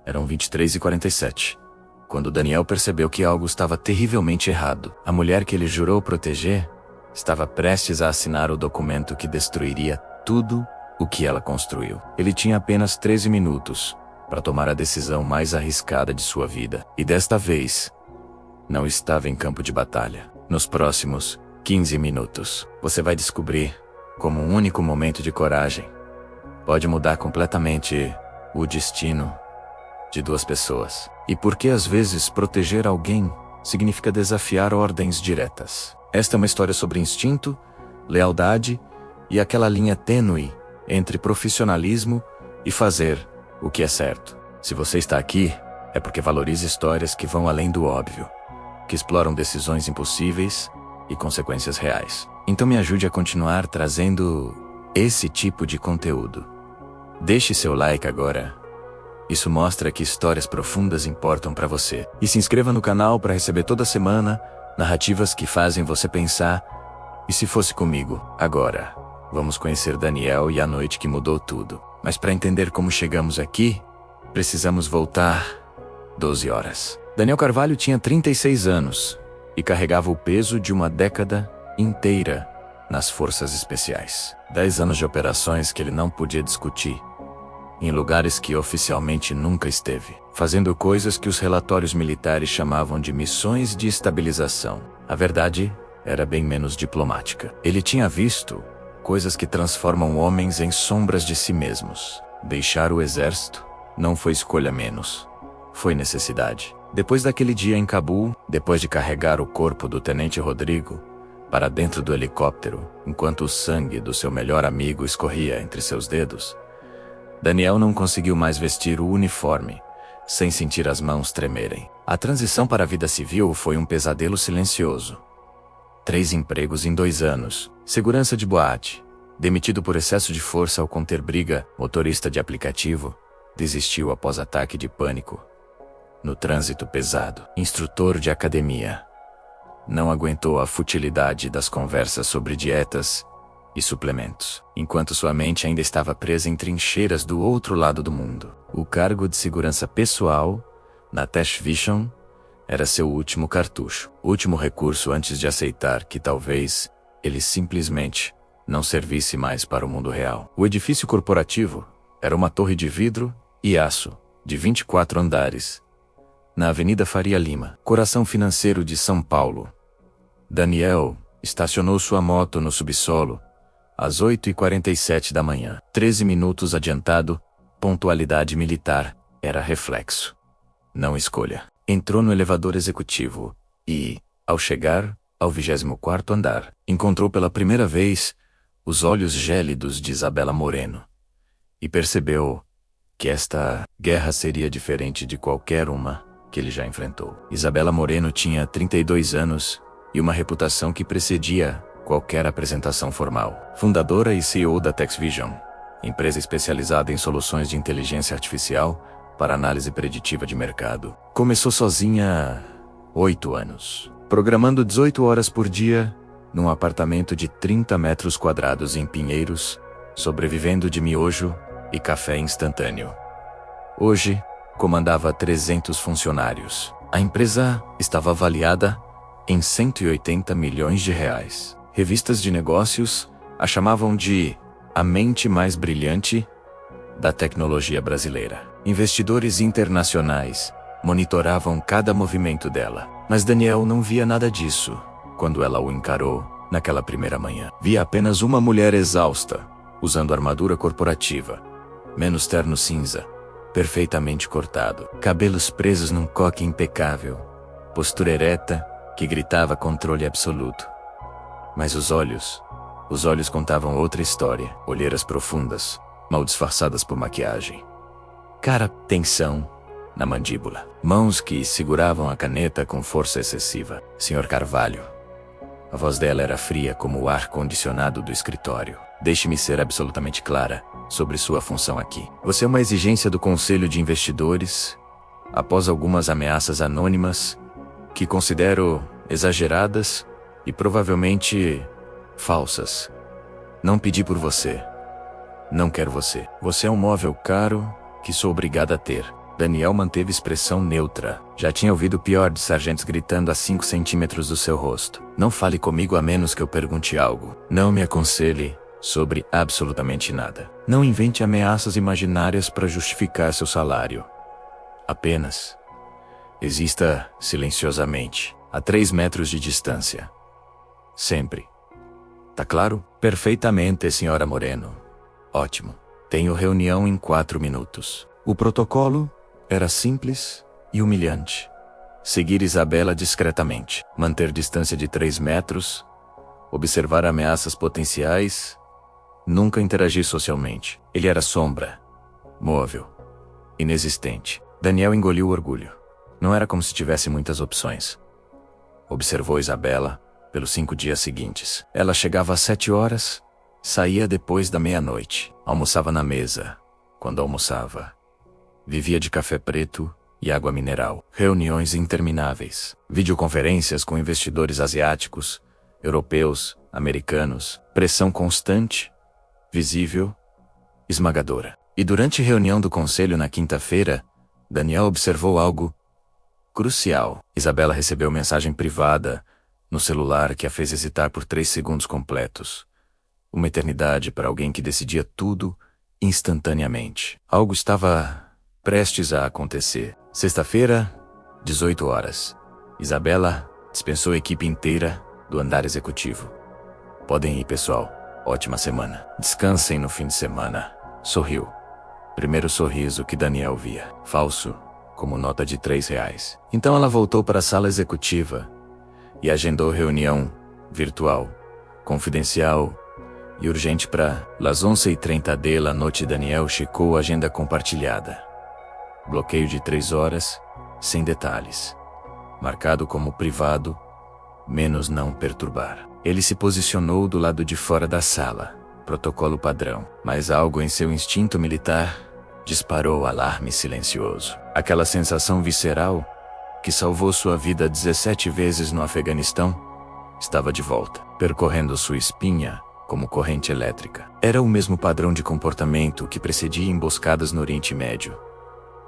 Eram 23h47. Quando Daniel percebeu que algo estava terrivelmente errado. A mulher que ele jurou proteger estava prestes a assinar o documento que destruiria tudo o que ela construiu. Ele tinha apenas 13 minutos para tomar a decisão mais arriscada de sua vida. E desta vez, não estava em campo de batalha. Nos próximos 15 minutos, você vai descobrir como um único momento de coragem pode mudar completamente o destino de duas pessoas. E por que às vezes proteger alguém significa desafiar ordens diretas. Esta é uma história sobre instinto, lealdade e aquela linha tênue entre profissionalismo e fazer o que é certo. Se você está aqui, é porque valoriza histórias que vão além do óbvio, que exploram decisões impossíveis e consequências reais. Então me ajude a continuar trazendo esse tipo de conteúdo. Deixe seu like agora. Isso mostra que histórias profundas importam para você. E se inscreva no canal para receber toda semana narrativas que fazem você pensar. E se fosse comigo, agora, vamos conhecer Daniel e a noite que mudou tudo. Mas para entender como chegamos aqui, precisamos voltar 12 horas. Daniel Carvalho tinha 36 anos e carregava o peso de uma década inteira nas forças especiais. 10 anos de operações que ele não podia discutir, em lugares que oficialmente nunca esteve, fazendo coisas que os relatórios militares chamavam de missões de estabilização. A verdade era bem menos diplomática. Ele tinha visto coisas que transformam homens em sombras de si mesmos. Deixar o exército não foi escolha menos, foi necessidade. Depois daquele dia em Cabul, depois de carregar o corpo do tenente Rodrigo para dentro do helicóptero, enquanto o sangue do seu melhor amigo escorria entre seus dedos, Daniel não conseguiu mais vestir o uniforme, sem sentir as mãos tremerem. A transição para a vida civil foi um pesadelo silencioso. 3 empregos em 2 anos, segurança de boate, demitido por excesso de força ao conter briga, motorista de aplicativo, desistiu após ataque de pânico. No trânsito pesado, instrutor de academia, não aguentou a futilidade das conversas sobre dietas e suplementos, enquanto sua mente ainda estava presa em trincheiras do outro lado do mundo. O cargo de segurança pessoal, na Tash Vision, era seu último cartucho, último recurso antes de aceitar que talvez ele simplesmente não servisse mais para o mundo real. O edifício corporativo era uma torre de vidro e aço, de 24 andares, na Avenida Faria Lima, coração financeiro de São Paulo. Daniel estacionou sua moto no subsolo às 8h47 da manhã. 13 minutos adiantado, pontualidade militar era reflexo, não escolha. Entrou no elevador executivo e, ao chegar ao 24º andar, encontrou pela primeira vez os olhos gélidos de Isabela Moreno e percebeu que esta guerra seria diferente de qualquer uma que ele já enfrentou. Isabela Moreno tinha 32 anos e uma reputação que precedia qualquer apresentação formal. Fundadora e CEO da TextVision, empresa especializada em soluções de inteligência artificial para análise preditiva de mercado. Começou sozinha há 8 anos, programando 18 horas por dia num apartamento de 30 metros quadrados em Pinheiros, sobrevivendo de miojo e café instantâneo. Hoje, comandava 300 funcionários. A empresa estava avaliada em 180 milhões de reais. Revistas de negócios a chamavam de a mente mais brilhante da tecnologia brasileira. Investidores internacionais monitoravam cada movimento dela. Mas Daniel não via nada disso quando ela o encarou naquela primeira manhã. Via apenas uma mulher exausta, usando armadura corporativa, menos terno cinza, perfeitamente cortado, cabelos presos num coque impecável, postura ereta que gritava controle absoluto. Mas os olhos contavam outra história, olheiras profundas, mal disfarçadas por maquiagem. Cara, tensão na mandíbula, mãos que seguravam a caneta com força excessiva. Sr. Carvalho. A voz dela era fria como o ar-condicionado do escritório. Deixe-me ser absolutamente clara sobre sua função aqui. Você é uma exigência do Conselho de Investidores, após algumas ameaças anônimas, que considero exageradas e provavelmente falsas. Não pedi por você. Não quero você. Você é um móvel caro que sou obrigada a ter. Daniel manteve expressão neutra. Já tinha ouvido pior de sargentos gritando a 5 centímetros do seu rosto. Não fale comigo a menos que eu pergunte algo. Não me aconselhe sobre absolutamente nada. Não invente ameaças imaginárias para justificar seu salário. Apenas exista silenciosamente, a 3 metros de distância. Sempre. Tá claro? Perfeitamente, senhora Moreno. Ótimo. Tenho reunião em 4 minutos. O protocolo era simples e humilhante. Seguir Isabela discretamente, manter distância de 3 metros, observar ameaças potenciais, nunca interagir socialmente. Ele era sombra, móvel, inexistente. Daniel engoliu o orgulho. Não era como se tivesse muitas opções. Observou Isabela pelos 5 dias seguintes. Ela chegava às 7 horas, saía depois da meia-noite, almoçava na mesa, quando almoçava. Vivia de café preto e água mineral. Reuniões intermináveis. Videoconferências com investidores asiáticos, europeus, americanos. Pressão constante, visível, esmagadora. E durante a reunião do conselho na quinta-feira, Daniel observou algo crucial. Isabela recebeu mensagem privada no celular que a fez hesitar por 3 segundos completos. Uma eternidade para alguém que decidia tudo instantaneamente. Algo estava prestes a acontecer. Sexta-feira, 18 horas. Isabela dispensou a equipe inteira do andar executivo. Podem ir, pessoal. Ótima semana. Descansem no fim de semana. Sorriu. Primeiro sorriso que Daniel via. Falso, como nota de R$3. Então ela voltou para a sala executiva e agendou reunião virtual, confidencial e urgente para las 11h30 da noite. Daniel checou a agenda compartilhada. Bloqueio de 3 horas, sem detalhes. Marcado como privado, menos não perturbar. Ele se posicionou do lado de fora da sala, protocolo padrão. Mas algo em seu instinto militar disparou o alarme silencioso. Aquela sensação visceral que salvou sua vida 17 vezes no Afeganistão estava de volta, percorrendo sua espinha como corrente elétrica. Era o mesmo padrão de comportamento que precedia emboscadas no Oriente Médio.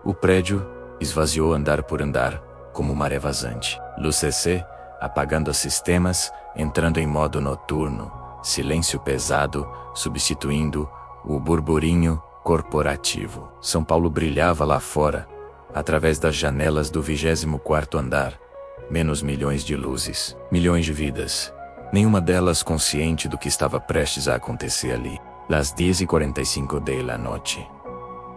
O prédio esvaziou andar por andar, como maré vazante. Luz CC, apagando os sistemas, entrando em modo noturno. Silêncio pesado, substituindo o burburinho corporativo. São Paulo brilhava lá fora, através das janelas do 24º andar. Menos milhões de luzes, milhões de vidas. Nenhuma delas consciente do que estava prestes a acontecer ali. Las 10h45 da noite.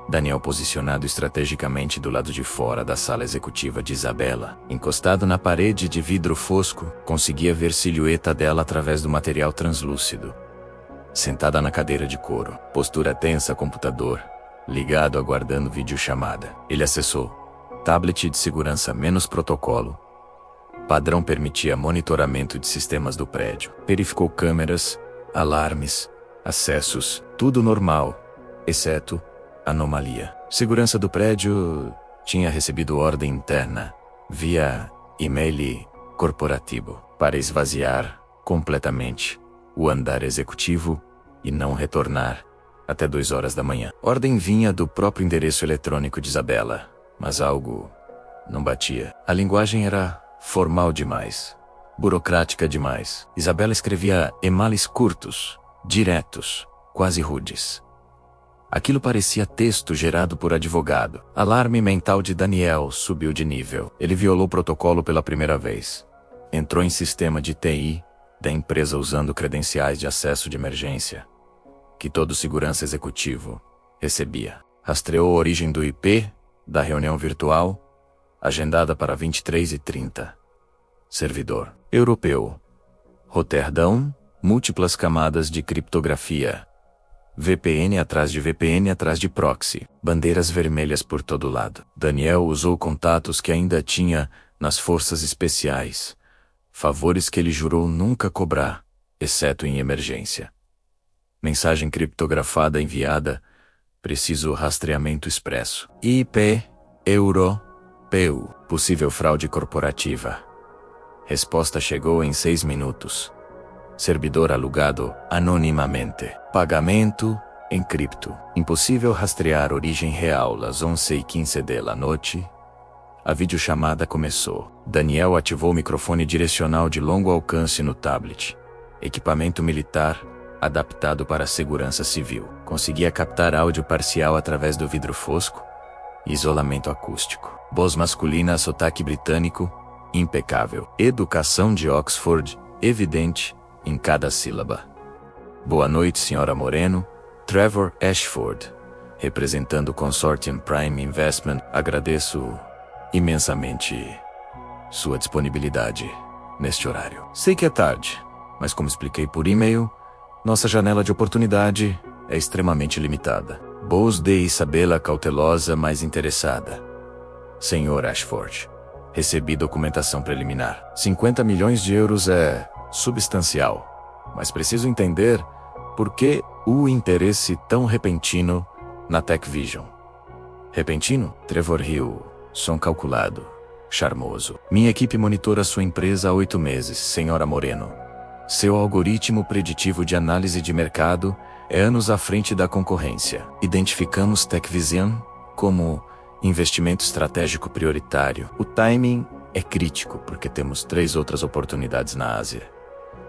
Daniel, posicionado estrategicamente do lado de fora da sala executiva de Isabela, encostado na parede de vidro fosco, conseguia ver silhueta dela através do material translúcido. Sentada na cadeira de couro, postura tensa, computador ligado, aguardando videochamada. Ele acessou. Tablet de segurança menos protocolo. Padrão permitia monitoramento de sistemas do prédio. Verificou câmeras, alarmes, acessos, tudo normal, exceto anomalia. Segurança do prédio tinha recebido ordem interna, via e-mail corporativo, para esvaziar completamente o andar executivo e não retornar até 2 horas da manhã. Ordem vinha do próprio endereço eletrônico de Isabela, mas algo não batia. A linguagem era formal demais, burocrática demais. Isabela escrevia e-mails curtos, diretos, quase rudes. Aquilo parecia texto gerado por advogado. Alarme mental de Daniel subiu de nível. Ele violou o protocolo pela primeira vez. Entrou em sistema de TI da empresa usando credenciais de acesso de emergência, que todo segurança executivo recebia. Rastreou a origem do IP da reunião virtual, agendada para 23h30. Servidor europeu. Roterdão, múltiplas camadas de criptografia. VPN atrás de VPN atrás de proxy. Bandeiras vermelhas por todo lado. Daniel usou contatos que ainda tinha nas forças especiais. Favores que ele jurou nunca cobrar, exceto em emergência. Mensagem criptografada enviada. Preciso rastreamento expresso. IP europeu. Possível fraude corporativa. Resposta chegou em 6 minutos. Servidor alugado anonimamente. Pagamento Encripto. Impossível rastrear origem real às 11h15 da noite. A videochamada começou. Daniel ativou o microfone direcional de longo alcance no tablet. Equipamento militar, adaptado para a segurança civil. Conseguia captar áudio parcial através do vidro fosco. Isolamento acústico. Voz masculina, sotaque britânico, impecável. Educação de Oxford, evidente, em cada sílaba. Boa noite, senhora Moreno. Trevor Ashford, representando o Consortium Prime Investment. Agradeço imensamente sua disponibilidade neste horário. Sei que é tarde, mas como expliquei por e-mail, nossa janela de oportunidade é extremamente limitada. Voz de Isabela cautelosa, mas interessada. Senhor Ashford, recebi documentação preliminar. 50 milhões de euros é substancial, mas preciso entender por que o interesse tão repentino na TechVision. Repentino? Trevor riu, som calculado, charmoso. Minha equipe monitora sua empresa há 8 meses, senhora Moreno. Seu algoritmo preditivo de análise de mercado é anos à frente da concorrência. Identificamos TechVision como investimento estratégico prioritário. O timing é crítico porque temos 3 outras oportunidades na Ásia.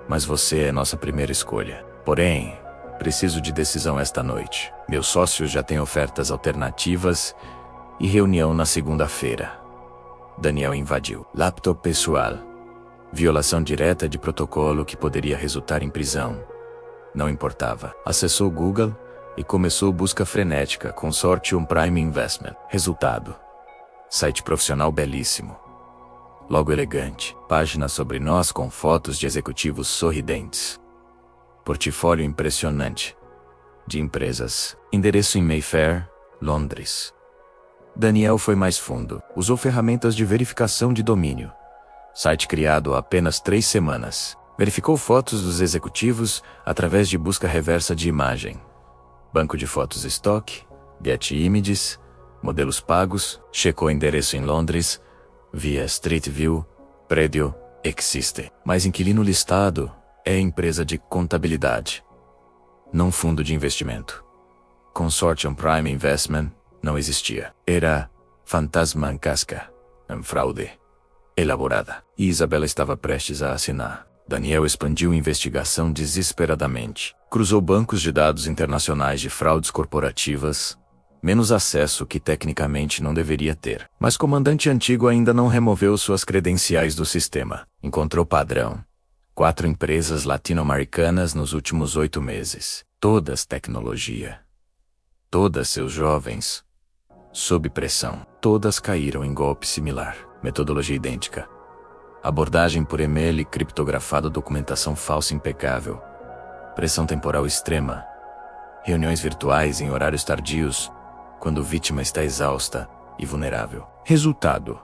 Mas você é nossa primeira escolha. Porém, preciso de decisão esta noite. Meus sócios já têm ofertas alternativas e reunião na segunda-feira. Daniel invadiu. Laptop pessoal. Violação direta de protocolo que poderia resultar em prisão. Não importava. Acessou o Google e começou busca frenética, Consortium Prime Investment. Resultado: site profissional belíssimo. Logo elegante. Página sobre nós com fotos de executivos sorridentes. Portfólio impressionante. De empresas. Endereço em Mayfair, Londres. Daniel foi mais fundo. Usou ferramentas de verificação de domínio. Site criado há apenas 3 semanas. Verificou fotos dos executivos através de busca reversa de imagem. Banco de fotos estoque, Get Images, modelos pagos. Checou endereço em Londres, via Street View, prédio, existe. Mas inquilino listado é empresa de contabilidade, não fundo de investimento. Consortium Prime Investment não existia. Era fantasma em casca, em fraude elaborada. E Isabela estava prestes a assinar. Daniel expandiu a investigação desesperadamente. Cruzou bancos de dados internacionais de fraudes corporativas, menos acesso que tecnicamente não deveria ter. Mas comandante antigo ainda não removeu suas credenciais do sistema. Encontrou padrão. 4 empresas latino-americanas nos últimos 8 meses. Todas tecnologia. Todas seus jovens. Sob pressão. Todas caíram em golpe similar. Metodologia idêntica. Abordagem por e-mail e criptografado, documentação falsa impecável. Pressão temporal extrema. Reuniões virtuais em horários tardios, quando a vítima está exausta e vulnerável. Resultado: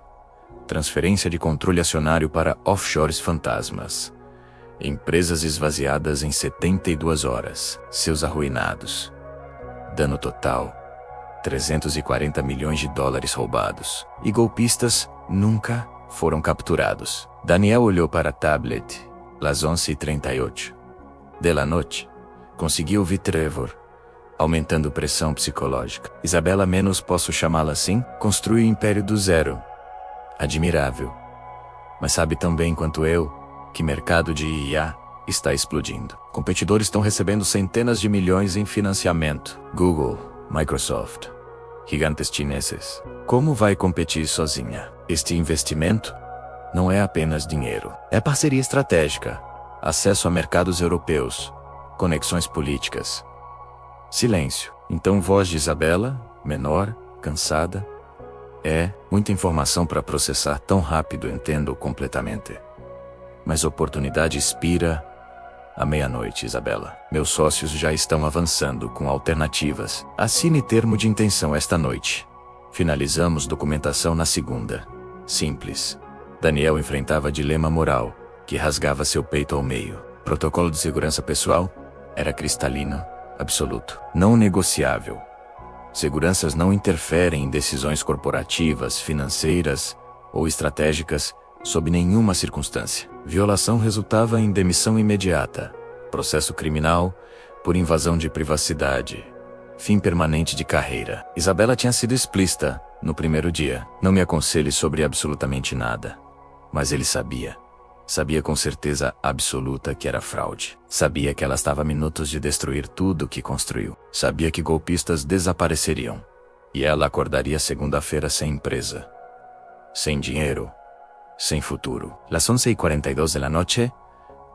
transferência de controle acionário para offshores fantasmas. Empresas esvaziadas em 72 horas. Seus arruinados. Dano total: 340 milhões de dólares roubados. E golpistas nunca foram capturados. Daniel olhou para a tablet. Às 11h38 da noite. Conseguiu ouvir Trevor, aumentando pressão psicológica. Isabela, menos posso chamá-la assim, construiu o império do zero. Admirável. Mas sabe tão bem quanto eu que mercado de IA está explodindo. Competidores estão recebendo centenas de milhões em financiamento. Google, Microsoft, gigantes chineses. Como vai competir sozinha? Este investimento não é apenas dinheiro. É parceria estratégica, acesso a mercados europeus, conexões políticas. Silêncio. Então voz de Isabela, menor, cansada. É muita informação para processar tão rápido, entendo completamente. Mas oportunidade expira à meia-noite, Isabela. Meus sócios já estão avançando com alternativas. Assine termo de intenção esta noite. Finalizamos documentação na segunda. Simples. Daniel enfrentava dilema moral, que rasgava seu peito ao meio. Protocolo de segurança pessoal era cristalino, absoluto, não negociável. Seguranças não interferem em decisões corporativas, financeiras ou estratégicas sob nenhuma circunstância. Violação resultava em demissão imediata. Processo criminal por invasão de privacidade. Fim permanente de carreira. Isabela tinha sido explícita, no primeiro dia. Não me aconselhe sobre absolutamente nada. Mas ele sabia. Sabia com certeza absoluta que era fraude. Sabia que ela estava a minutos de destruir tudo o que construiu. Sabia que golpistas desapareceriam. E ela acordaria segunda-feira sem empresa. Sem dinheiro. Sem futuro. Las 11:42 de la noche,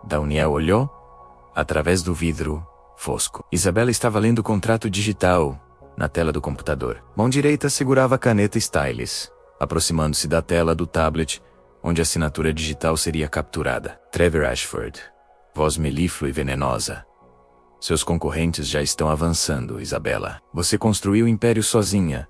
Daniel olhou, através do vidro fosco. Isabela estava lendo o contrato digital, na tela do computador. Mão direita segurava a caneta stylus, aproximando-se da tela do tablet, onde a assinatura digital seria capturada. Trevor Ashford. Voz melíflua e venenosa. Seus concorrentes já estão avançando, Isabela. Você construiu o império sozinha.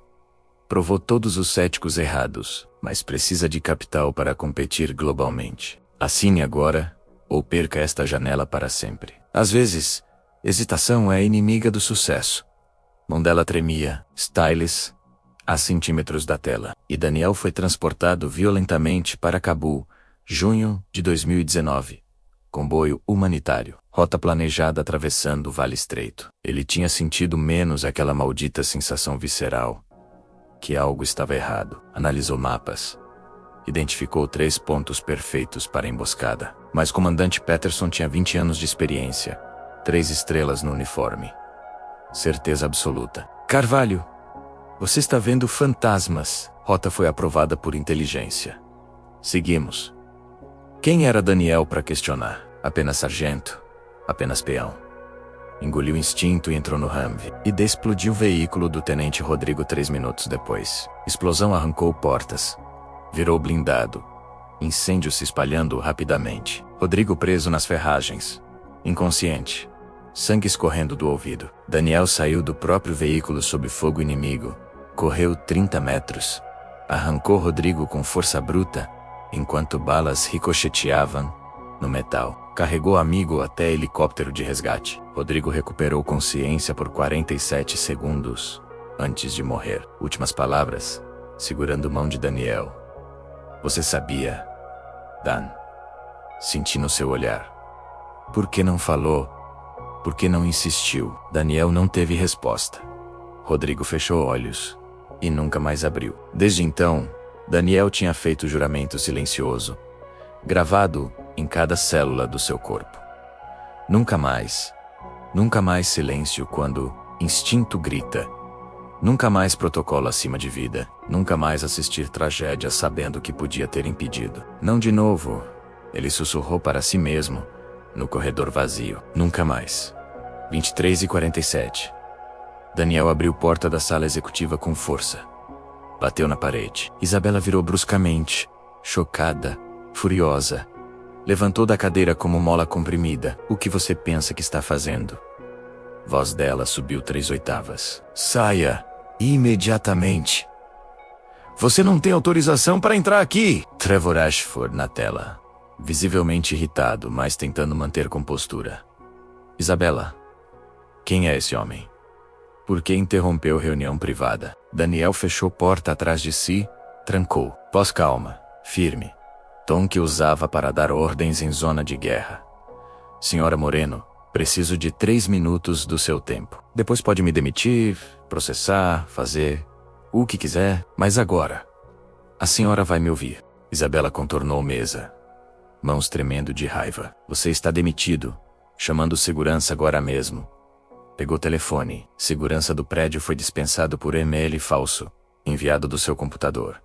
Provou todos os céticos errados, mas precisa de capital para competir globalmente. Assine agora, ou perca esta janela para sempre. Às vezes, hesitação é inimiga do sucesso. Mão dela tremia, stylus, a centímetros da tela, e Daniel foi transportado violentamente para Cabul, junho de 2019. Comboio humanitário. Rota planejada atravessando o Vale Estreito. Ele tinha sentido menos aquela maldita sensação visceral. Que algo estava errado. Analisou mapas. Identificou 3 pontos perfeitos para a emboscada. Mas o comandante Peterson tinha 20 anos de experiência. 3 estrelas no uniforme. Certeza absoluta. Carvalho, você está vendo fantasmas. Rota foi aprovada por inteligência. Seguimos. Quem era Daniel para questionar? Apenas sargento. Apenas peão. Engoliu o instinto e entrou no Humvee. E explodiu o veículo do tenente Rodrigo 3 minutos depois. Explosão arrancou portas. Virou blindado. Incêndio se espalhando rapidamente. Rodrigo preso nas ferragens. Inconsciente. Sangue escorrendo do ouvido. Daniel saiu do próprio veículo sob fogo inimigo. Correu 30 metros. Arrancou Rodrigo com força bruta, enquanto balas ricocheteavam no metal. Carregou o amigo até helicóptero de resgate. Rodrigo recuperou consciência por 47 segundos antes de morrer. Últimas palavras, segurando mão de Daniel. Você sabia, Dan. Senti no seu olhar. Por que não falou? Por que não insistiu? Daniel não teve resposta. Rodrigo fechou olhos e nunca mais abriu. Desde então, Daniel tinha feito juramento silencioso, gravado em cada célula do seu corpo. Nunca mais silêncio quando instinto grita. Nunca mais protocolo acima de vida. Nunca mais assistir tragédia sabendo que podia ter impedido. Não de novo, ele sussurrou para si mesmo, no corredor vazio. Nunca mais. 23:47. Daniel abriu a porta da sala executiva com força. Bateu na parede. Isabela virou bruscamente, chocada, furiosa. Levantou da cadeira como mola comprimida. O que você pensa que está fazendo? Voz dela subiu 3 oitavas. Saia! Imediatamente! Você não tem autorização para entrar aqui! Trevor Ashford na tela. Visivelmente irritado, mas tentando manter compostura. Isabela, quem é esse homem? Por que interrompeu reunião privada? Daniel fechou porta atrás de si, trancou. Voz calma, firme. Tom que usava para dar ordens em zona de guerra. Senhora Moreno, preciso de 3 minutos do seu tempo. Depois pode me demitir, processar, fazer o que quiser, mas agora. A senhora vai me ouvir. Isabela contornou a mesa, mãos tremendo de raiva. Você está demitido. Chamando segurança agora mesmo. Pegou o telefone. Segurança do prédio foi dispensado por e-mail falso, enviado do seu computador.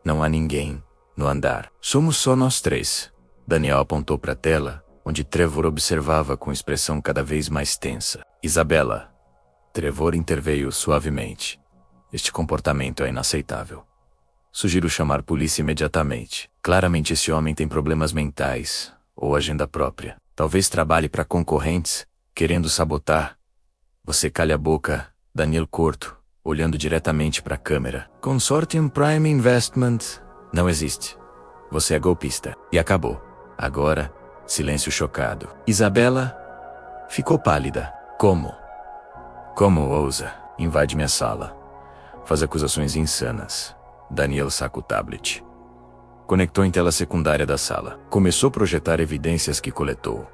Não há ninguém no andar. Somos só nós 3. Daniel apontou para a tela, onde Trevor observava com expressão cada vez mais tensa. Isabela. Trevor interveio suavemente. Este comportamento é inaceitável. Sugiro chamar polícia imediatamente. Claramente esse homem tem problemas mentais, ou agenda própria. Talvez trabalhe para concorrentes, querendo sabotar. Você calha a boca, Daniel Corto, olhando diretamente para a câmera. Consortium Prime Investment não existe. Você é golpista. E acabou. Agora, silêncio chocado. Isabela ficou pálida. Como? Como ousa? Invade minha sala. Faz acusações insanas. Daniel saca o tablet. Conectou em tela secundária da sala. Começou a projetar evidências que coletou.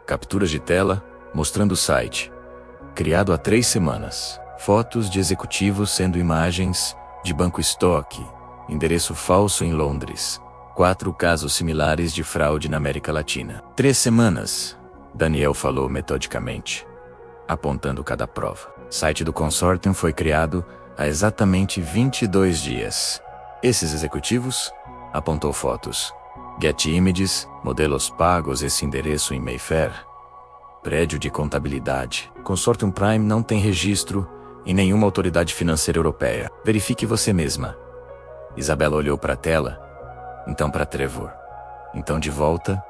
Capturas de tela, mostrando o site. Criado há 3 semanas. Fotos de executivos sendo imagens de banco estoque. Endereço falso em Londres. 4 casos similares de fraude na América Latina. 3 semanas, Daniel falou metodicamente, apontando cada prova. O site do consórcio foi criado há exatamente 22 dias. Esses executivos, apontou fotos. Get Images, modelos pagos, esse endereço em Mayfair. Prédio de contabilidade. Consortium Prime não tem registro em nenhuma autoridade financeira europeia. Verifique você mesma. Isabela olhou para a tela, então para Trevor. Então de volta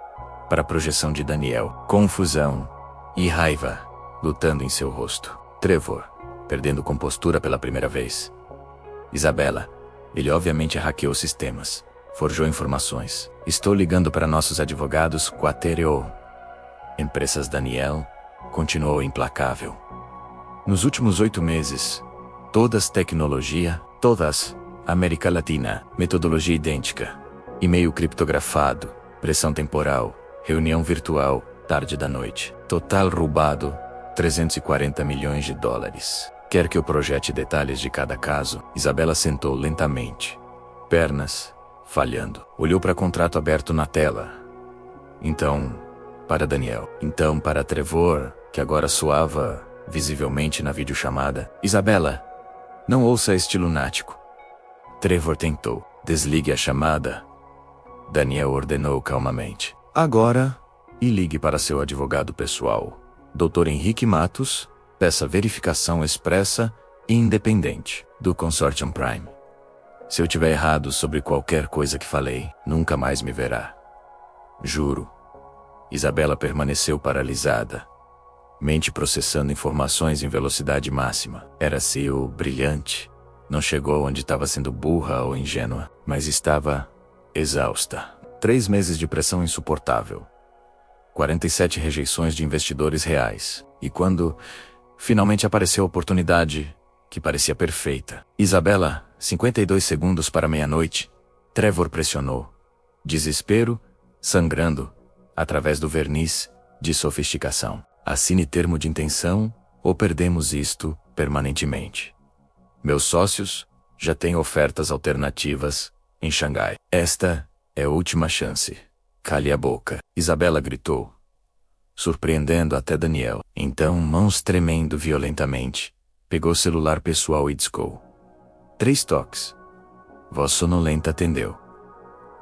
para a projeção de Daniel. Confusão e raiva lutando em seu rosto. Trevor, perdendo compostura pela primeira vez. Isabela, ele obviamente hackeou sistemas, forjou informações. Estou ligando para nossos advogados Quatereo. Empresas Daniel continuou implacável. Nos últimos 8 meses, todas tecnologia, todas, América Latina, metodologia idêntica, e-mail criptografado, pressão temporal, reunião virtual, tarde da noite, total roubado, 340 milhões de dólares. Quer que eu projete detalhes de cada caso? Isabela sentou lentamente, pernas falhando. Olhou para o contrato aberto na tela. Então, para Daniel. Então, para Trevor, que agora soava visivelmente na videochamada. Isabela, não ouça este lunático. Trevor tentou. Desligue a chamada. Daniel ordenou calmamente. Agora, e ligue para seu advogado pessoal, Dr. Henrique Matos, peça verificação expressa e independente do Consortium Prime. Se eu tiver errado sobre qualquer coisa que falei, nunca mais me verá. Juro. Isabela permaneceu paralisada, mente processando informações em velocidade máxima. Era seu brilhante. Não chegou onde estava sendo burra ou ingênua, mas estava exausta. 3 meses de pressão insuportável. 47 rejeições de investidores reais. E quando finalmente apareceu a oportunidade, que parecia perfeita. Isabela, 52 segundos para meia-noite. Trevor pressionou. Desespero, sangrando, através do verniz de sofisticação. Assine termo de intenção, ou perdemos isto permanentemente. Meus sócios já têm ofertas alternativas em Xangai. Esta é a última chance. Cale a boca. Isabela gritou, surpreendendo até Daniel. Então, mãos tremendo violentamente, pegou o celular pessoal e discou. 3 toques. Voz sonolenta atendeu.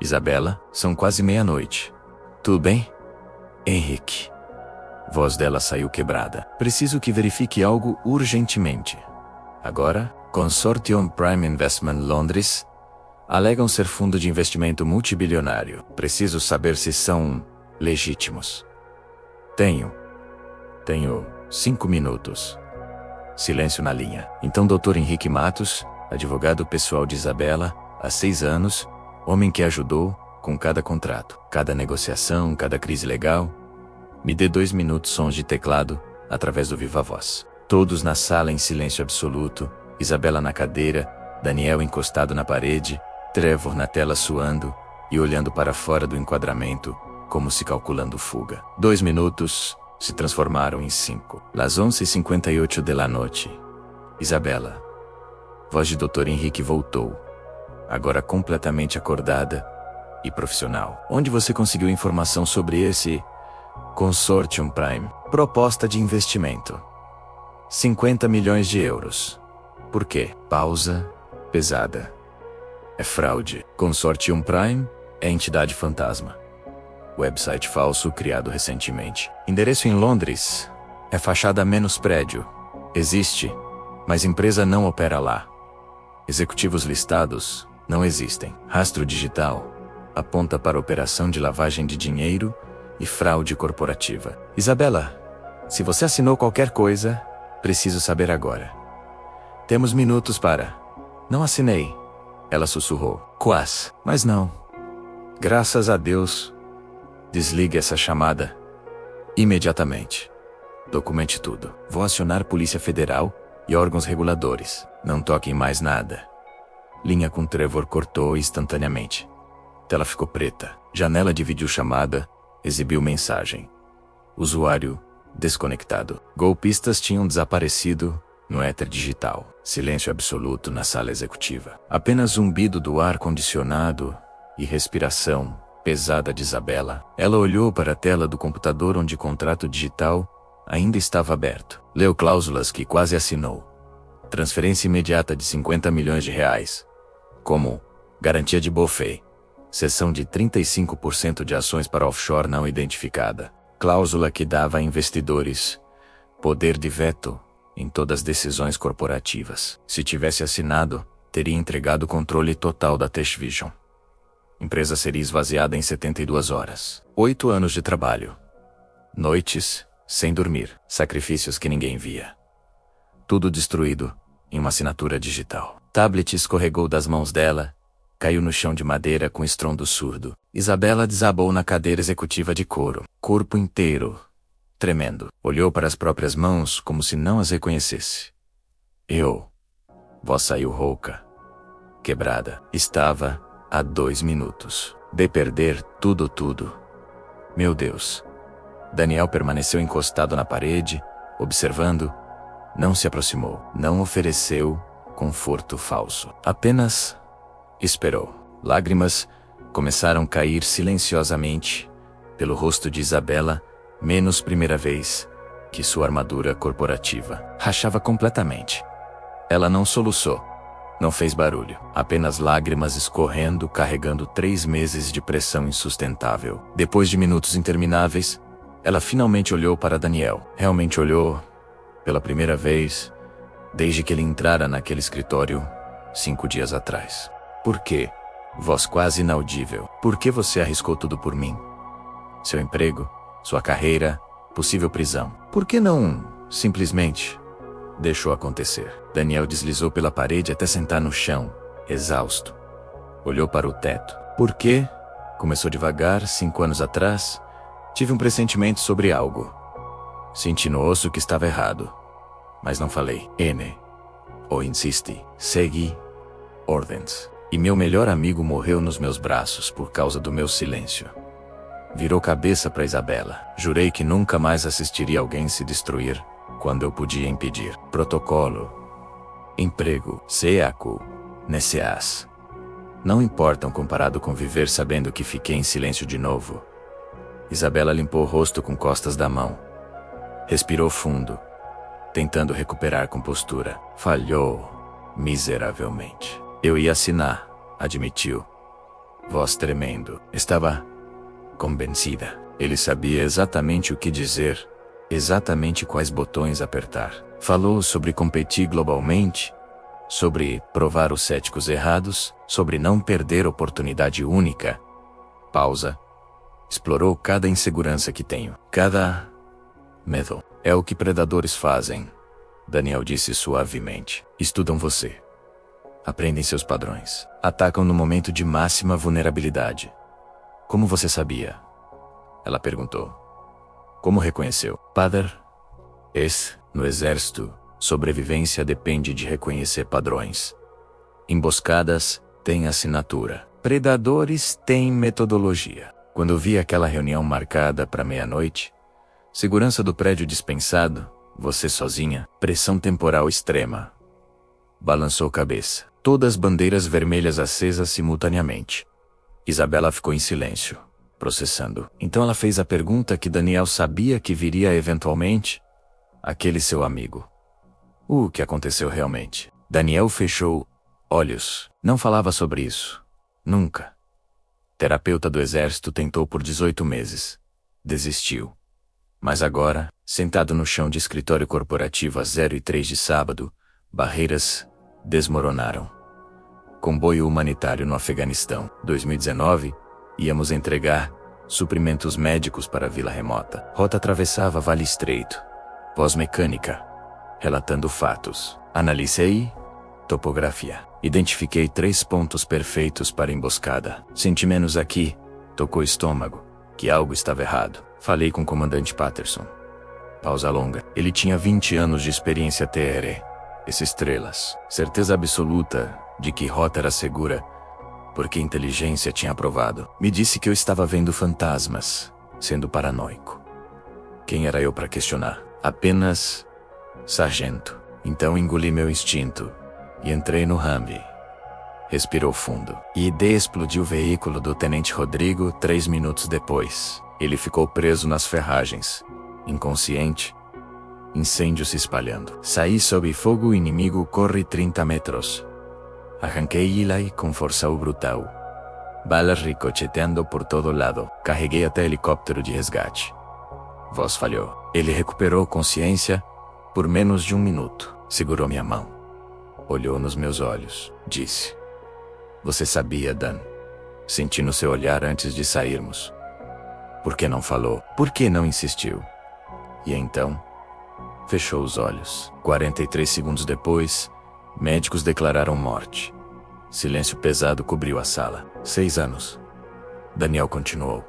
Isabela, são quase meia-noite. Tudo bem? Henrique. Voz dela saiu quebrada. Preciso que verifique algo urgentemente. Agora, Consortium Prime Investment Londres alegam ser fundo de investimento multibilionário. Preciso saber se são legítimos. Tenho 5 minutos. Silêncio na linha. Então Dr. Henrique Matos, advogado pessoal de Isabela, há 6 anos, homem que ajudou com cada contrato, cada negociação, cada crise legal. Me dê 2 minutos sons de teclado, através do viva voz. Todos na sala em silêncio absoluto, Isabela na cadeira, Daniel encostado na parede, Trevor na tela suando e olhando para fora do enquadramento, como se calculando fuga. 2 minutos se transformaram em 5. Las 11:58 de la noite. Isabela. Voz de Dr. Henrique voltou, agora completamente acordada e profissional. Onde você conseguiu informação sobre esse Consortium Prime? Proposta de investimento. 50 milhões de euros. Por quê? Pausa pesada. É fraude. Consortium Prime é entidade fantasma. Website falso criado recentemente. Endereço em Londres. É fachada menos prédio. Existe, mas empresa não opera lá. Executivos listados não existem. Rastro digital aponta para operação de lavagem de dinheiro e fraude corporativa. Isabela, se você assinou qualquer coisa, preciso saber agora. Temos minutos para... Não assinei. Ela sussurrou. Quase. Mas não. Graças a Deus. Desligue essa chamada. Imediatamente. Documente tudo. Vou acionar Polícia Federal e órgãos reguladores. Não toque em mais nada. Linha com Trevor cortou instantaneamente. Tela ficou preta. Janela de videochamada exibiu mensagem. Usuário desconectado. Golpistas tinham desaparecido no éter digital. Silêncio absoluto na sala executiva. Apenas zumbido do ar-condicionado e respiração pesada de Isabela. Ela olhou para a tela do computador onde o contrato digital ainda estava aberto. Leu cláusulas que quase assinou. Transferência imediata de 50 milhões de reais. Como garantia de buffet. Cessão de 35% de ações para offshore não identificada. Cláusula que dava a investidores poder de veto em todas as decisões corporativas. Se tivesse assinado, teria entregado o controle total da Tech-Vision. Empresa seria esvaziada em 72 horas. 8 anos de trabalho. Noites, sem dormir. Sacrifícios que ninguém via. Tudo destruído em uma assinatura digital. Tablet escorregou das mãos dela, caiu no chão de madeira com estrondo surdo. Isabela desabou na cadeira executiva de couro. Corpo inteiro tremendo. Olhou para as próprias mãos como se não as reconhecesse. Voz saiu rouca. Quebrada. Estava há 2 minutos de perder tudo. Meu Deus. Daniel permaneceu encostado na parede, observando. Não se aproximou. Não ofereceu conforto falso. Apenas esperou. Lágrimas começaram a cair silenciosamente pelo rosto de Isabela, menos primeira vez que sua armadura corporativa rachava completamente. Ela não soluçou. Não fez barulho. Apenas lágrimas escorrendo, carregando 3 meses de pressão insustentável. Depois de minutos intermináveis, ela finalmente olhou para Daniel. Realmente olhou, pela primeira vez, desde que ele entrara naquele escritório 5 dias atrás. Por quê? Voz quase inaudível. Por que você arriscou tudo por mim? Seu emprego, sua carreira, possível prisão. Por que não, simplesmente, deixou acontecer? Daniel deslizou pela parede até sentar no chão, exausto. Olhou para o teto. Por quê? Começou devagar. 5 anos atrás, tive um pressentimento sobre algo. Senti no osso que estava errado, mas não falei. Ou insisti. Segui ordens. E meu melhor amigo morreu nos meus braços por causa do meu silêncio. Virou cabeça para Isabela. Jurei que nunca mais assistiria alguém se destruir quando eu podia impedir. Protocolo, emprego, seaco, neceas. Não importam comparado com viver sabendo que fiquei em silêncio de novo. Isabela limpou o rosto com costas da mão. Respirou fundo, tentando recuperar compostura. Falhou miseravelmente. Eu ia assinar, admitiu. Voz tremendo. Estava convencida. Ele sabia exatamente o que dizer, exatamente quais botões apertar. Falou sobre competir globalmente, sobre provar os céticos errados, sobre não perder oportunidade única. Pausa. Explorou cada insegurança que tenho, cada medo. É o que predadores fazem, Daniel disse suavemente. Estudam você. Aprendem seus padrões. Atacam no momento de máxima vulnerabilidade. Como você sabia? Ela perguntou. Como reconheceu? Padre? No exército, sobrevivência depende de reconhecer padrões. Emboscadas têm assinatura. Predadores têm metodologia. Quando vi aquela reunião marcada para meia-noite, segurança do prédio dispensado, você sozinha, pressão temporal extrema. Balançou cabeça. Todas as bandeiras vermelhas acesas simultaneamente. Isabela ficou em silêncio, processando. Então ela fez a pergunta que Daniel sabia que viria eventualmente. Aquele seu amigo. O que aconteceu realmente? Daniel fechou olhos. Não falava sobre isso. Nunca. Terapeuta do exército tentou por 18 meses. Desistiu. Mas agora, sentado no chão de escritório corporativo às 0h03 de sábado, barreiras desmoronaram. Comboio humanitário no Afeganistão. 2019, íamos entregar suprimentos médicos para a vila remota. Rota atravessava Vale Estreito. Voz mecânica, relatando fatos. Analisei topografia. Identifiquei 3 pontos perfeitos para emboscada. Senti menos aqui. Tocou o estômago, que algo estava errado. Falei com o comandante Patterson. Pausa longa. Ele tinha 20 anos de experiência TR. Estrelas. Certeza absoluta de que rota era segura, porque inteligência tinha aprovado. Me disse que eu estava vendo fantasmas, sendo paranoico. Quem era eu para questionar? Apenas sargento. Então engoli meu instinto e entrei no Humvee. Respirou fundo. E explodiu o veículo do Tenente Rodrigo 3 minutos depois. Ele ficou preso nas ferragens, inconsciente. Incêndio se espalhando. Saí sob fogo, o inimigo corre 30 metros. Arranquei Eli com força brutal. Balas ricocheteando por todo lado. Carreguei até helicóptero de resgate. Voz falhou. Ele recuperou consciência por menos de 1 minuto. Segurou minha mão. Olhou nos meus olhos. Disse: "Você sabia, Dan. Senti no seu olhar antes de sairmos. Por que não falou? Por que não insistiu?" E então, fechou os olhos. 43 segundos depois, médicos declararam morte. Silêncio pesado cobriu a sala. 6 anos. Daniel continuou.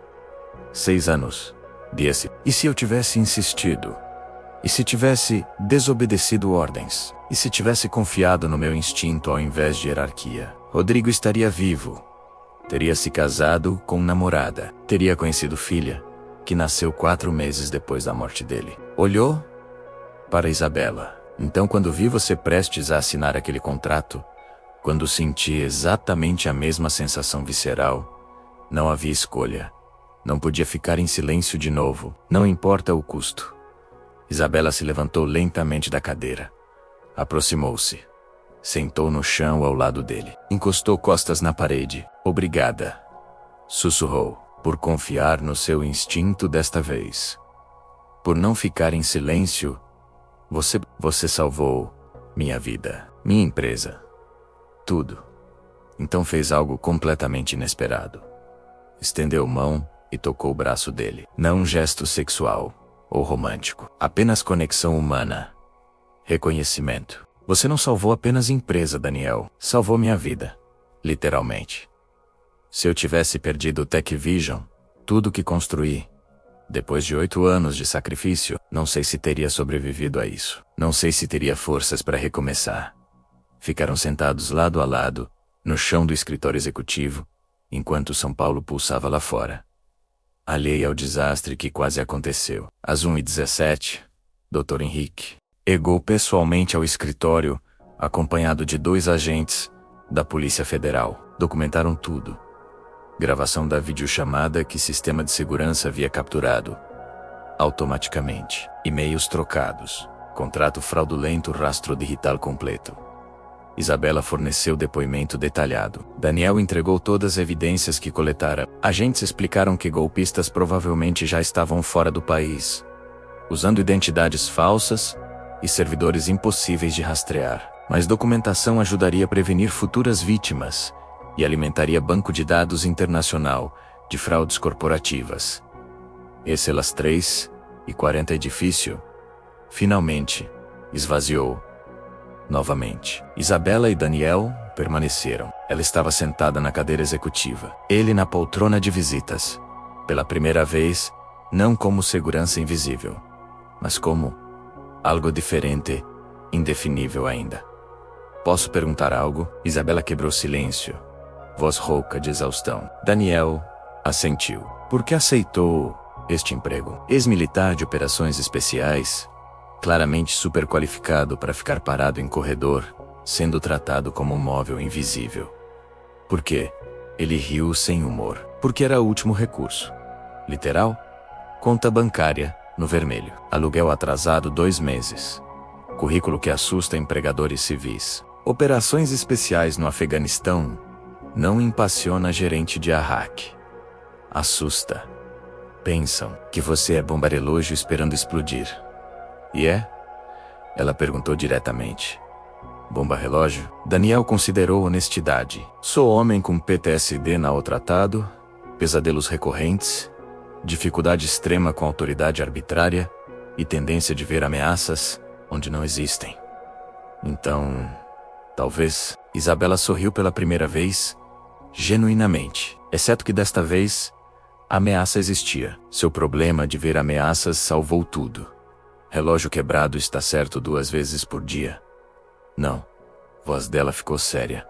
6 anos. Disse: "E se eu tivesse insistido? E se tivesse desobedecido ordens? E se tivesse confiado no meu instinto ao invés de hierarquia? Rodrigo estaria vivo. Teria se casado com namorada. Teria conhecido filha, que nasceu 4 meses depois da morte dele." Olhou para Isabela. "Então, quando vi você prestes a assinar aquele contrato, quando senti exatamente a mesma sensação visceral, não havia escolha. Não podia ficar em silêncio de novo, não importa o custo." Isabela se levantou lentamente da cadeira. Aproximou-se. Sentou no chão ao lado dele. Encostou costas na parede. "Obrigada", sussurrou, "por confiar no seu instinto desta vez. Por não ficar em silêncio. Você salvou minha vida, minha empresa. Tudo. Então fez algo completamente inesperado." Estendeu mão e tocou o braço dele. Não um gesto sexual ou romântico. Apenas conexão humana. Reconhecimento. "Você não salvou apenas empresa, Daniel. Salvou minha vida. Literalmente. Se eu tivesse perdido o Tech Vision, tudo que construí, depois de 8 anos de sacrifício, não sei se teria sobrevivido a isso. Não sei se teria forças para recomeçar." Ficaram sentados lado a lado, no chão do escritório executivo, enquanto São Paulo pulsava lá fora, alheia ao desastre que quase aconteceu. Às 1h17, Dr. Henrique chegou pessoalmente ao escritório, acompanhado de 2 agentes da Polícia Federal. Documentaram tudo. Gravação da videochamada que sistema de segurança havia capturado automaticamente. E-mails trocados. Contrato fraudulento, rastro digital completo. Isabela forneceu depoimento detalhado. Daniel entregou todas as evidências que coletara. Agentes explicaram que golpistas provavelmente já estavam fora do país, usando identidades falsas e servidores impossíveis de rastrear. Mas documentação ajudaria a prevenir futuras vítimas e alimentaria banco de dados internacional de fraudes corporativas. Esse las 3h40 edifício, finalmente, esvaziou. Novamente, Isabela e Daniel permaneceram. Ela estava sentada na cadeira executiva, ele na poltrona de visitas. Pela primeira vez, não como segurança invisível, mas como algo diferente, indefinível ainda. "Posso perguntar algo?" Isabela quebrou silêncio, voz rouca de exaustão. Daniel assentiu. "Por que aceitou este emprego? Ex-militar de operações especiais, claramente superqualificado para ficar parado em corredor, sendo tratado como um móvel invisível." "Por quê?" Ele riu sem humor. "Porque era o último recurso. Literal? Conta bancária, no vermelho. Aluguel atrasado 2 meses. Currículo que assusta empregadores civis. Operações especiais no Afeganistão. Não impaciona gerente de Arraque. Assusta. Pensam que você é bombarelógio esperando explodir." "E é?" Ela perguntou diretamente. "Bomba relógio?" Daniel considerou honestidade. "Sou homem com PTSD não tratado, pesadelos recorrentes, dificuldade extrema com autoridade arbitrária e tendência de ver ameaças onde não existem. Então, talvez." Isabela sorriu pela primeira vez, genuinamente, exceto que desta vez, a ameaça existia. Seu problema de ver ameaças salvou tudo. "Relógio quebrado está certo 2 vezes por dia?" "Não." Voz dela ficou séria.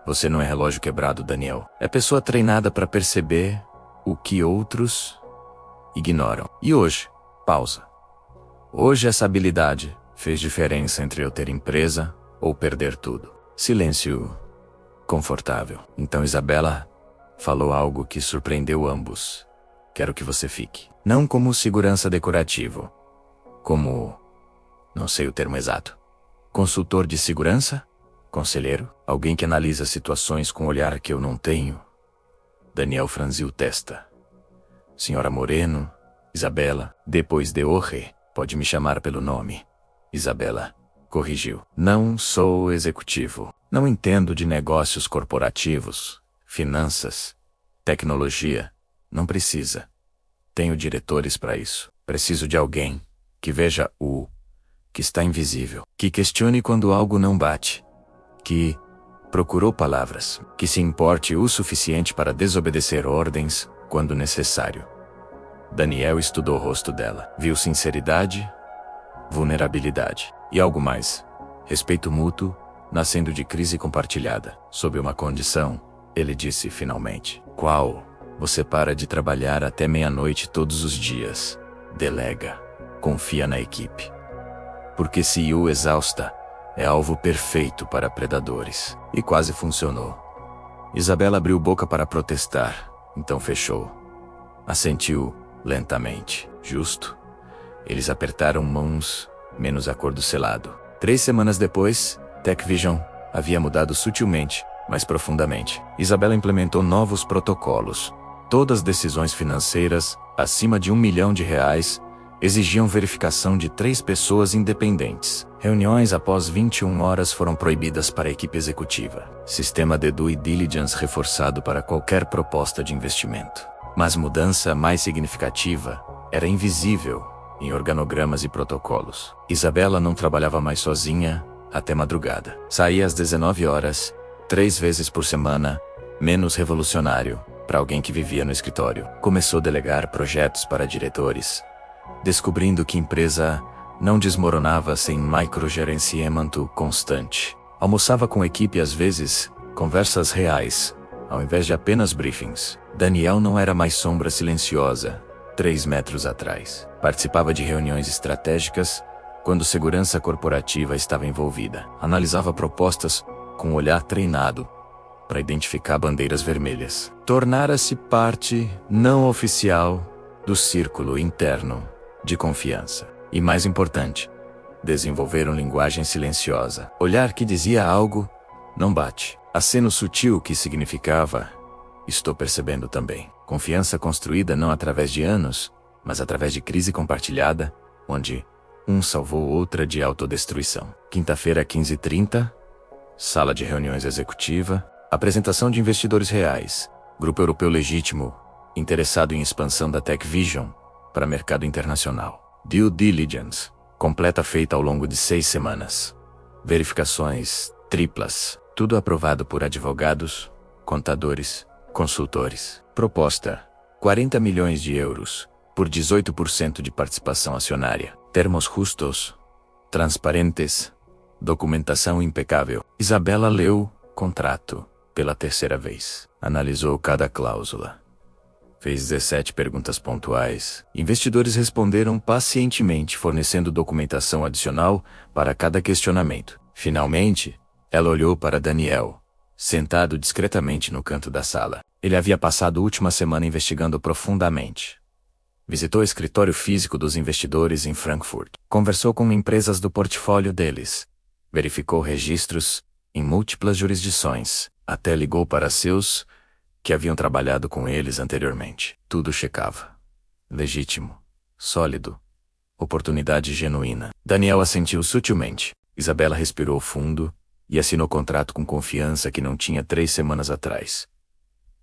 "Você não é relógio quebrado, Daniel. É pessoa treinada para perceber o que outros ignoram. E hoje?" Pausa. "Hoje essa habilidade Fez diferença entre eu ter empresa ou perder tudo. Silêncio confortável. Então Isabela falou algo que surpreendeu ambos. Quero que você fique. Não como segurança decorativo. Como... não sei o termo exato. Consultor de segurança? Conselheiro? Alguém que analisa situações com um olhar que eu não tenho? Daniel franziu testa. Senhora Moreno, Isabela, depois de Orre, pode me chamar pelo nome. Isabela corrigiu. Não sou executivo. Não entendo de negócios corporativos, finanças, tecnologia. Não precisa. Tenho diretores para isso. Preciso de alguém que veja o que está invisível, que questione quando algo não bate, que procurou palavras, que se importe o suficiente para desobedecer ordens quando necessário. Daniel estudou o rosto dela, viu sinceridade, vulnerabilidade e algo mais. Respeito mútuo, nascendo de crise compartilhada. Sob uma condição, ele disse finalmente. Qual? Você para de trabalhar até meia-noite todos os dias. Delega. Confia na equipe. Porque CEO exausta é alvo perfeito para predadores. E quase funcionou. Isabela abriu boca para protestar, então fechou. Assentiu lentamente. Justo. Eles apertaram mãos, menos acordo selado. 3 semanas depois, TechVision havia mudado sutilmente, mas profundamente. Isabela implementou novos protocolos. Todas as decisões financeiras, acima de R$1 milhão, exigiam verificação de 3 pessoas independentes. Reuniões após 21 horas foram proibidas para a equipe executiva. Sistema de due diligence reforçado para qualquer proposta de investimento. Mas mudança mais significativa era invisível em organogramas e protocolos. Isabela não trabalhava mais sozinha até madrugada. Saía às 19 horas, 3 vezes por semana, menos revolucionário para alguém que vivia no escritório. Começou a delegar projetos para diretores, descobrindo que a empresa não desmoronava sem microgerenciamento constante. Almoçava com a equipe às vezes, conversas reais, ao invés de apenas briefings. Daniel não era mais sombra silenciosa, 3 metros atrás. Participava de reuniões estratégicas, quando segurança corporativa estava envolvida. Analisava propostas com um olhar treinado, para identificar bandeiras vermelhas. Tornara-se parte não oficial do círculo interno de confiança. E mais importante, desenvolveram linguagem silenciosa. Olhar que dizia algo, não bate. Aceno sutil que significava, estou percebendo também. Confiança construída não através de anos, mas através de crise compartilhada, onde um salvou outra de autodestruição. Quinta-feira, 15h30, sala de reuniões executiva, apresentação de investidores reais, grupo europeu legítimo, interessado em expansão da TechVision para mercado internacional. Due diligence, completa feita ao longo de 6 semanas. Verificações triplas, tudo aprovado por advogados, contadores, consultores. Proposta, 40 milhões de euros, por 18% de participação acionária. Termos justos, transparentes, documentação impecável. Isabela leu contrato pela 3ª vez. Analisou cada cláusula. Fez 17 perguntas pontuais. Investidores responderam pacientemente, fornecendo documentação adicional para cada questionamento. Finalmente, ela olhou para Daniel, sentado discretamente no canto da sala. Ele havia passado a última semana investigando profundamente. Visitou o escritório físico dos investidores em Frankfurt. Conversou com empresas do portfólio deles. Verificou registros em múltiplas jurisdições. Até ligou para seus que haviam trabalhado com eles anteriormente. Tudo checava. Legítimo. Sólido. Oportunidade genuína. Daniel assentiu sutilmente. Isabela respirou fundo e assinou contrato com confiança que não tinha 3 semanas atrás.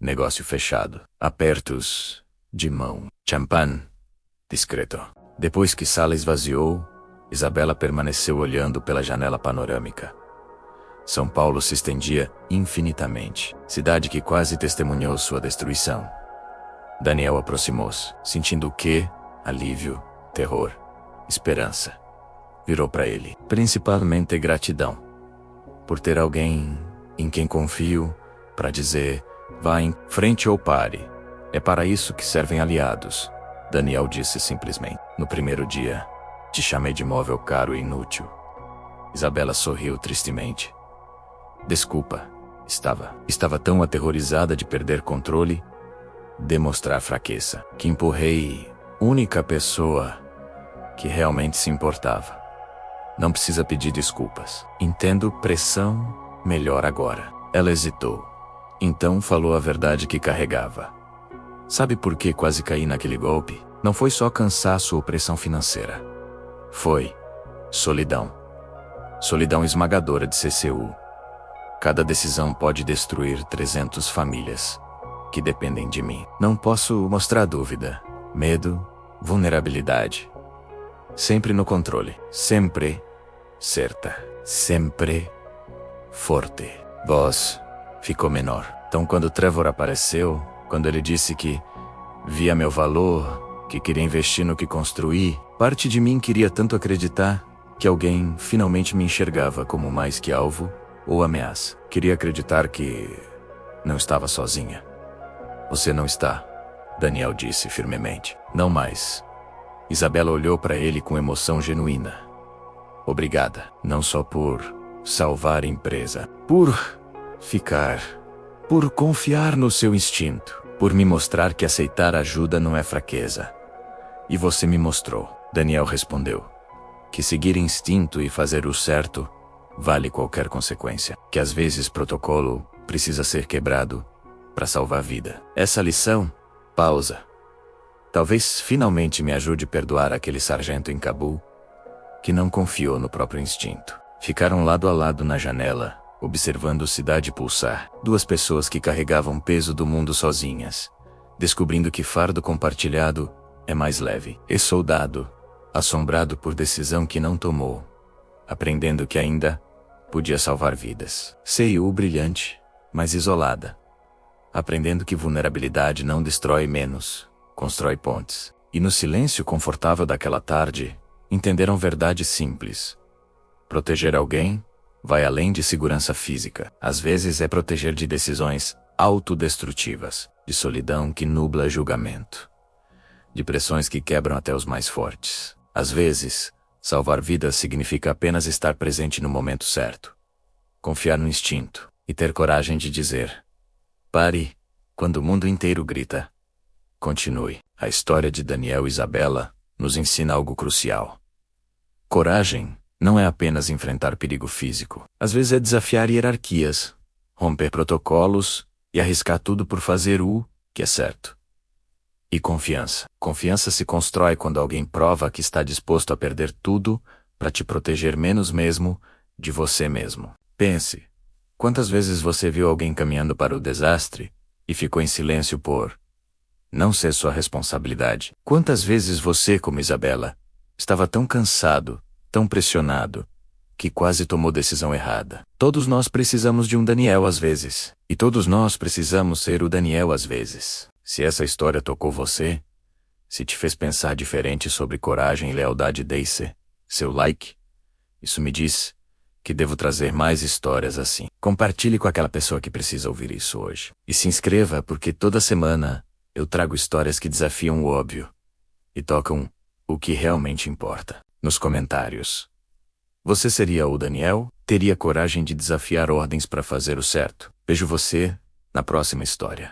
Negócio fechado. Apertos de mão. Champagne. Discreto. Depois que sala esvaziou, Isabela permaneceu olhando pela janela panorâmica. São Paulo se estendia infinitamente. Cidade que quase testemunhou sua destruição. Daniel aproximou-se, sentindo o quê? Alívio, terror, esperança. Virou para ele. Principalmente gratidão. Por ter alguém em quem confio para dizer, vá em frente ou pare. É para isso que servem aliados. Daniel disse simplesmente. No primeiro dia, Te chamei de móvel caro e inútil. Isabela sorriu tristemente. Desculpa. Estava tão aterrorizada de perder controle, demonstrar fraqueza, que empurrei única pessoa que realmente se importava. Não precisa pedir desculpas. Entendo pressão melhor agora. Ela hesitou. Então falou a verdade que carregava. Sabe por que quase caí naquele golpe? Não foi só cansaço ou pressão financeira. Foi solidão. Solidão esmagadora de CCU. Cada decisão pode destruir 300 famílias que dependem de mim. Não posso mostrar dúvida, medo, vulnerabilidade. Sempre no controle. Sempre certa. Sempre forte. Voz ficou menor. Então quando Trevor apareceu, quando ele disse que via meu valor, que queria investir no que construí, parte de mim queria tanto acreditar que alguém finalmente me enxergava como mais que alvo ou ameaça. Queria acreditar que não estava sozinha. Você não está, Daniel disse firmemente. Não mais. Isabela olhou para ele com emoção genuína. Obrigada, não só por salvar a empresa, por ficar, por confiar no seu instinto, por me mostrar que aceitar ajuda não é fraqueza. E você me mostrou, Daniel respondeu, que seguir instinto e fazer o certo vale qualquer consequência, que às vezes protocolo precisa ser quebrado para salvar a vida. Essa lição, pausa, talvez finalmente me ajude a perdoar aquele sargento em Cabul que não confiou no próprio instinto. Ficaram lado a lado na janela, observando a cidade pulsar. Duas pessoas que carregavam peso do mundo sozinhas, descobrindo que fardo compartilhado é mais leve. E soldado, assombrado por decisão que não tomou, aprendendo que ainda podia salvar vidas. CIU brilhante, mas isolada, aprendendo que vulnerabilidade não destrói menos, constrói pontes. E no silêncio confortável daquela tarde, entenderam verdade simples. Proteger alguém vai além de segurança física. Às vezes é proteger de decisões autodestrutivas, de solidão que nubla julgamento, de pressões que quebram até os mais fortes. Às vezes, salvar vidas significa apenas estar presente no momento certo, confiar no instinto e ter coragem de dizer: pare, quando o mundo inteiro grita. Continue. A história de Daniel e Isabela nos ensina algo crucial. Coragem não é apenas enfrentar perigo físico. Às vezes é desafiar hierarquias, romper protocolos e arriscar tudo por fazer o que é certo. E confiança. Confiança se constrói quando alguém prova que está disposto a perder tudo para te proteger menos mesmo de você mesmo. Pense, quantas vezes você viu alguém caminhando para o desastre e ficou em silêncio por não ser sua responsabilidade? Quantas vezes você, como Isabela, estava tão cansado, tão pressionado, que quase tomou decisão errada? Todos nós precisamos de um Daniel às vezes, e todos nós precisamos ser o Daniel às vezes. Se essa história tocou você, se te fez pensar diferente sobre coragem e lealdade, deixe seu like. Isso me diz que devo trazer mais histórias assim. Compartilhe com aquela pessoa que precisa ouvir isso hoje. E se inscreva, porque toda semana eu trago histórias que desafiam o óbvio e tocam o que realmente importa. Nos comentários, você seria o Daniel? Teria coragem de desafiar ordens para fazer o certo? Vejo você na próxima história.